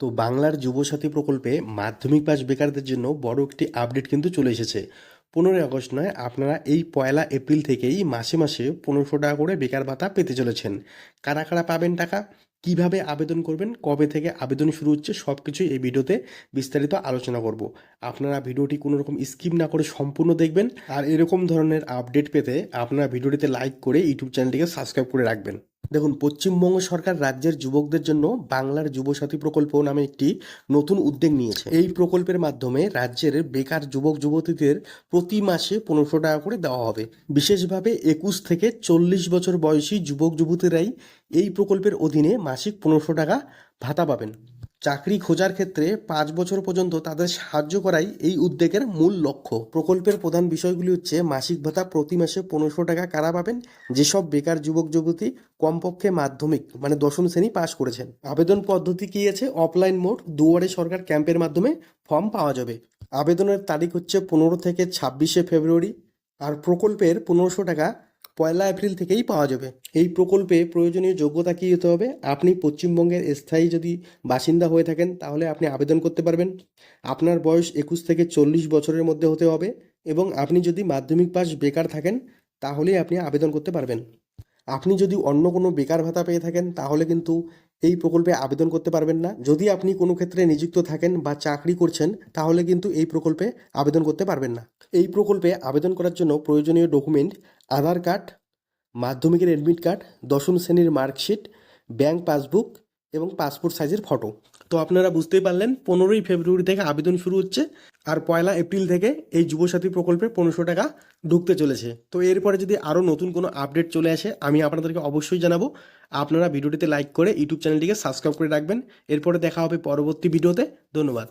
তো বাংলার যুবসাথী প্রকল্পে মাধ্যমিক পাস বেকারদের জন্য বড় একটি আপডেট কিন্তু চলে এসেছে। 15ই আগস্ট নয়, আপনারা এই 1 এপ্রিল থেকেই মাসে মাসে 1500 টাকা করে বেকার ভাতা পেতে চলেছেন। কারা কারা পাবেন টাকা, কিভাবে আবেদন করবেন, কবে থেকে আবেদন শুরু হচ্ছে, সব কিছুই এই ভিডিওতে বিস্তারিত আলোচনা করব। আপনারা ভিডিওটি কোনো রকম স্কিপ না করে সম্পূর্ণ দেখবেন। আর এরকম ধরনের আপডেট পেতে আপনারা ভিডিওটিতে লাইক করে ইউটিউব চ্যানেলটিকে সাবস্ক্রাইব করে রাখবেন। দেখুন, পশ্চিমবঙ্গ সরকার রাজ্যের যুবকদের জন্য বাংলার যুবসাথী প্রকল্প নামে একটি নতুন উদ্যোগ নিয়েছে। এই প্রকল্পের মাধ্যমে রাজ্যের বেকার যুবক যুবতীদের প্রতি মাসে 1500 টাকা করে দেওয়া হবে। বিশেষভাবে 21 থেকে 40 বছর বয়সী যুবক যুবতীরাই এই প্রকল্পের অধীনে মাসিক 1500 টাকা ভাতা পাবেন। চাকরি খোঁজার ক্ষেত্রে 5 বছর পর্যন্ত তাদের সাহায্য করাই এই উদ্যোগের মূল লক্ষ্য। প্রকল্পের প্রধান বিষয়গুলি হচ্ছে মাসিক ভাতা প্রতি মাসে 1500 টাকা কারা পাবেন, যেসব বেকার যুবক যুবতী কমপক্ষে মাধ্যমিক মানে 10ম শ্রেণী পাশ করেছেন। আবেদন পদ্ধতি কি আছে? অফলাইন মোড, দুয়ারে সরকার ক্যাম্পের মাধ্যমে ফর্ম পাওয়া যাবে। আবেদনের তারিখ হচ্ছে 15 থেকে 26শে ফেব্রুয়ারি। আর প্রকল্পের 1500 টাকা 1 এপ্রিল থেকেই পাওয়া যাবে। এই প্রকল্পে প্রয়োজনীয় যোগ্যতা কী হতে হবে? আপনি পশ্চিমবঙ্গের স্থায়ী যদি বাসিন্দা হয়ে থাকেন তাহলে আপনি আবেদন করতে পারবেন। আপনার বয়স 21 থেকে 40 বছরের মধ্যে হতে হবে এবং আপনি যদি মাধ্যমিক পাস বেকার থাকেন তাহলেই আপনি আবেদন করতে পারবেন। আপনি যদি অন্য কোনো বেকার ভাতা পেয়ে থাকেন তাহলে কিন্তু এই প্রকল্পে আবেদন করতে পারবেন না। যদি আপনি কোনো ক্ষেত্রে নিযুক্ত থাকেন বা চাকরি করছেন তাহলে কিন্তু এই প্রকল্পে আবেদন করতে পারবেন না। এই প্রকল্পে আবেদন করার জন্য প্রয়োজনীয় ডকুমেন্ট আধার কার্ড, মাধ্যমিকের অ্যাডমিট কার্ড, 10ম শ্রেণীর মার্কশিট, ব্যাংক পাসবুক এবং পাসপোর্ট সাইজের ফটো। তো আপনারা বুঝতেই পারলেন, 15ই ফেব্রুয়ারি থেকে আবেদন শুরু হচ্ছে আর 1 এপ্রিল থেকে এই যুবসাথী প্রকল্পে 1500 টাকা ঢুকতে চলেছে। তো এরপরে যদি আরও নতুন কোনো আপডেট চলে আসে আমি আপনাদেরকে অবশ্যই জানাবো। আপনারা ভিডিওটিতে লাইক করে ইউটিউব চ্যানেলটিকে সাবস্ক্রাইব করে রাখবেন। এরপরে দেখা হবে পরবর্তী ভিডিওতে। ধন্যবাদ।